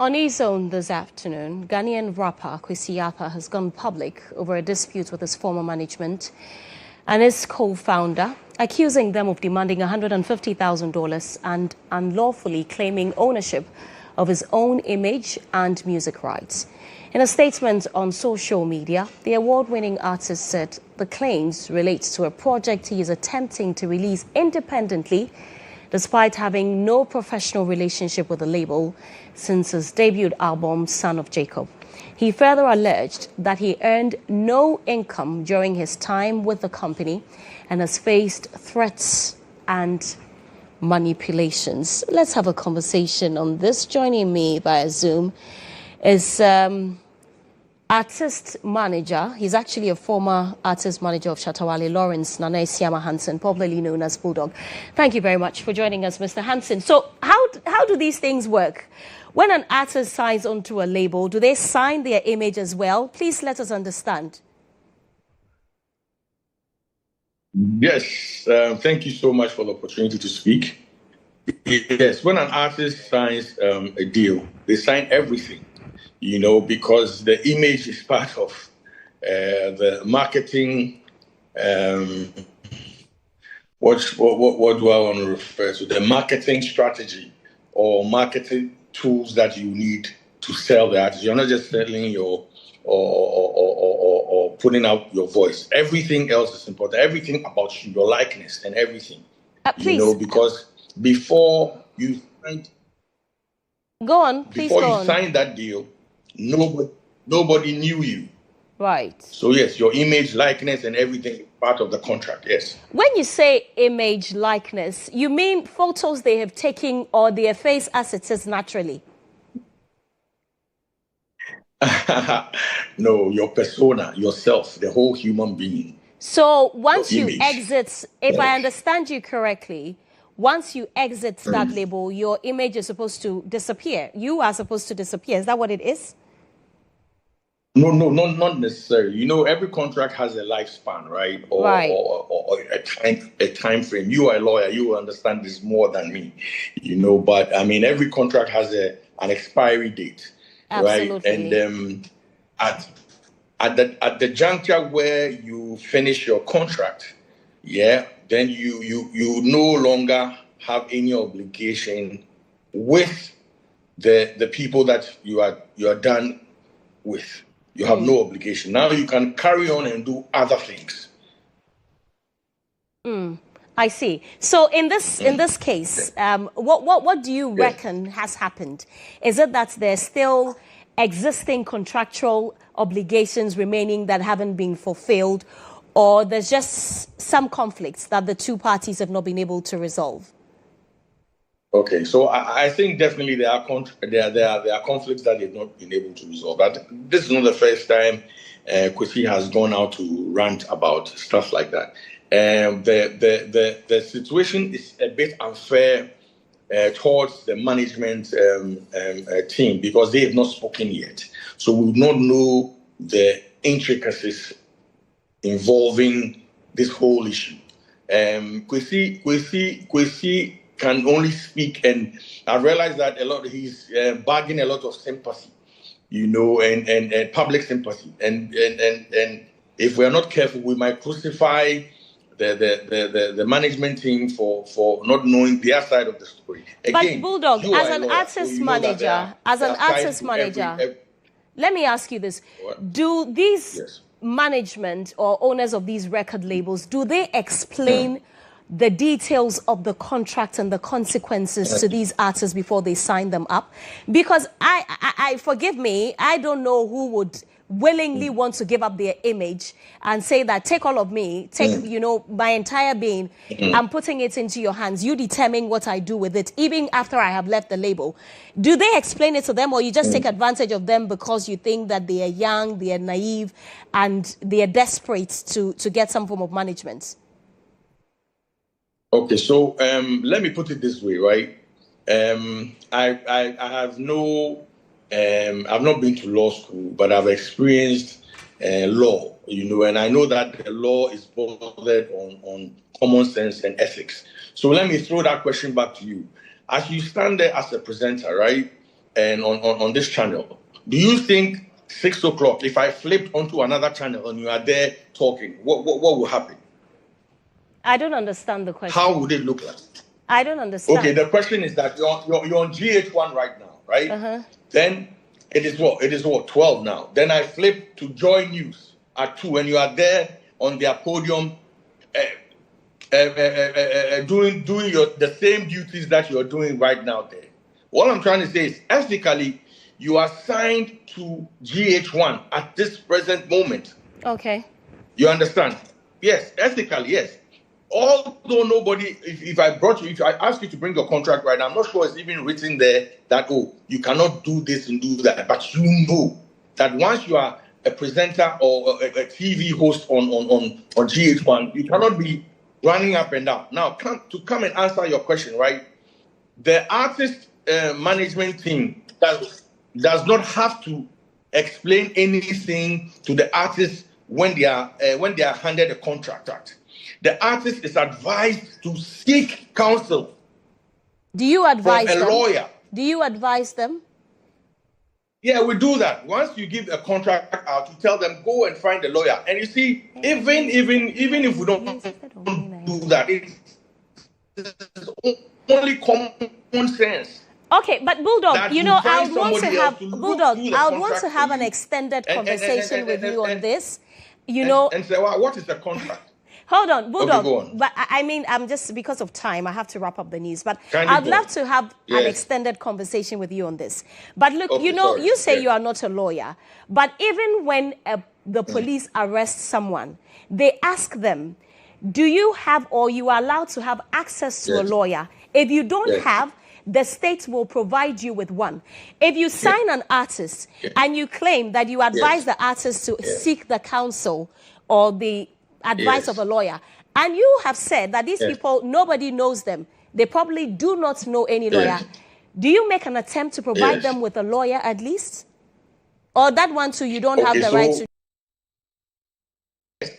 On his own this afternoon, Ghanaian rapper Kwesi Arthur has gone public over a dispute with his former management and his co-founder, accusing them of demanding $150,000 and unlawfully claiming ownership of his own image and music rights. In a statement on social media, the award-winning artist said the claims relate to a project he is attempting to release independently despite having no professional relationship with the label since his debut album, Son of Jacob. He further alleged that he earned no income during his time with the company and has faced threats and manipulations. Let's have a conversation on this. Joining me via Zoom is artist manager. He's actually a former artist manager of Shatawale Lawrence, Nana Isiama Hansen, popularly known as Bulldog. Thank you very much for joining us, Mr. Hansen. So how do these things work? When an artist signs onto a label, do they sign their image as well? Please let us understand. Yes, thank you so much for the opportunity to speak. Yes, when an artist signs a deal, they sign everything. Because the image is part of the marketing. What do I want to refer to? The marketing strategy or marketing tools that you need to sell the artist. You're not just selling your or putting out your voice. Everything else is important. Everything about you, your likeness and everything. Please. Because before you signed, go on, please. Before you signed that deal, nobody knew you. Right. So yes, your image, likeness, and everything is part of the contract. Yes. When you say image, likeness, you mean photos they have taken or their face as it is naturally? No, your persona, yourself, the whole human being. So once you exit, if I understand you correctly, once you exit that label, your image is supposed to disappear. You are supposed to disappear. Is that what it is? No, not necessarily. Every contract has a lifespan, right? Or a time frame. You are a lawyer. You will understand this more than me. But I mean, every contract has an expiry date, Absolutely. right? And at the juncture where you finish your contract, then you no longer have any obligation with the people that you are done with. You have no obligation. Now you can carry on and do other things. I see. So in this case, what do you reckon has happened? Is it that there's still existing contractual obligations remaining that haven't been fulfilled, or there's just some conflicts that the two parties have not been able to resolve? Okay, so I think definitely there are conflicts that they've not been able to resolve. But this is not the first time Kwesi has gone out to rant about stuff like that. The situation is a bit unfair towards the management team because they have not spoken yet. So we do not know the intricacies involving this whole issue. Kwesi can only speak, and I realize that he's bagging a lot of sympathy, and public sympathy, and if we are not careful, we might crucify the management team for not knowing their side of the story. Again, but Bulldog, as an artist manager, let me ask you this: do these management or owners of these record labels, do they explain the details of the contract and the consequences to these artists before they sign them up? Because I forgive me, I don't know who would willingly want to give up their image and say that take all of me, take my entire being, I'm putting it into your hands. You determine what I do with it, even after I have left the label. Do they explain it to them, or you just take advantage of them because you think that they are young, they are naive, and they are desperate to get some form of management? Okay, so let me put it this way, right? I have I've not been to law school, but I've experienced law, and I know that the law is bothered on common sense and ethics. So let me throw that question back to you. As you stand there as a presenter, right, and on this channel, do you think 6 o'clock, if I flipped onto another channel and you are there talking, what will happen? I don't understand the question. How would it look like? I don't understand. Okay, the question is that you're on GHOne right now, right? Then it is what 12 now. Then I flip to Joy News at 2, and you are there on their podium, doing the same duties that you are doing right now there. What I'm trying to say is, ethically, you are signed to GHOne at this present moment. Okay. You understand? Yes, ethically, yes. Although nobody, if I ask you to bring your contract right now, I'm not sure it's even written there that, you cannot do this and do that. But you know that once you are a presenter or a TV host on GHOne, you cannot be running up and down. Now, come and answer your question, right? The artist management team does not have to explain anything to the artists when they are handed a contract. The artist is advised to seek counsel. Do you advise them? From a lawyer. Do you advise them? Yeah, we do that. Once you give a contract out, you tell them, go and find a lawyer. And you see, even if we don't do that, it's only common sense. Okay, but Bulldog, I would want to have an extended conversation with you on this. And say, well, what is the contract? Hold on, Bulldog. Okay, but I mean, I'm just, because of time, I have to wrap up the news. But I'd love to have an extended conversation with you on this. But look, you say you are not a lawyer. But even when the police arrest someone, they ask them, do you have, or you are allowed to have access to a lawyer? If you don't have, the state will provide you with one. If you sign an artist and you claim that you advise the artist to seek the counsel or the advice of a lawyer, and you have said that these people, nobody knows them, they probably do not know any lawyer, do you make an attempt to provide them with a lawyer at least? Or that one too, you don't have the right to?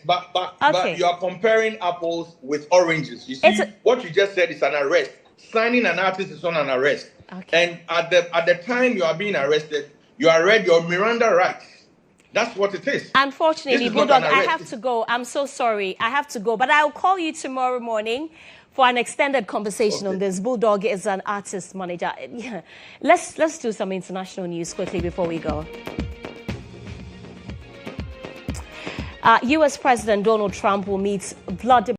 But you are comparing apples with oranges. You see, what you just said is an arrest. Signing an artist is not an arrest. And at the time you are being arrested, you are read your Miranda rights. That's what it is. Unfortunately, Bulldog, I have to go. I'm so sorry. I have to go. But I'll call you tomorrow morning for an extended conversation on this. Bulldog is an artist manager. Yeah. Let's do some international news quickly before we go. U.S. President Donald Trump will meet Vladimir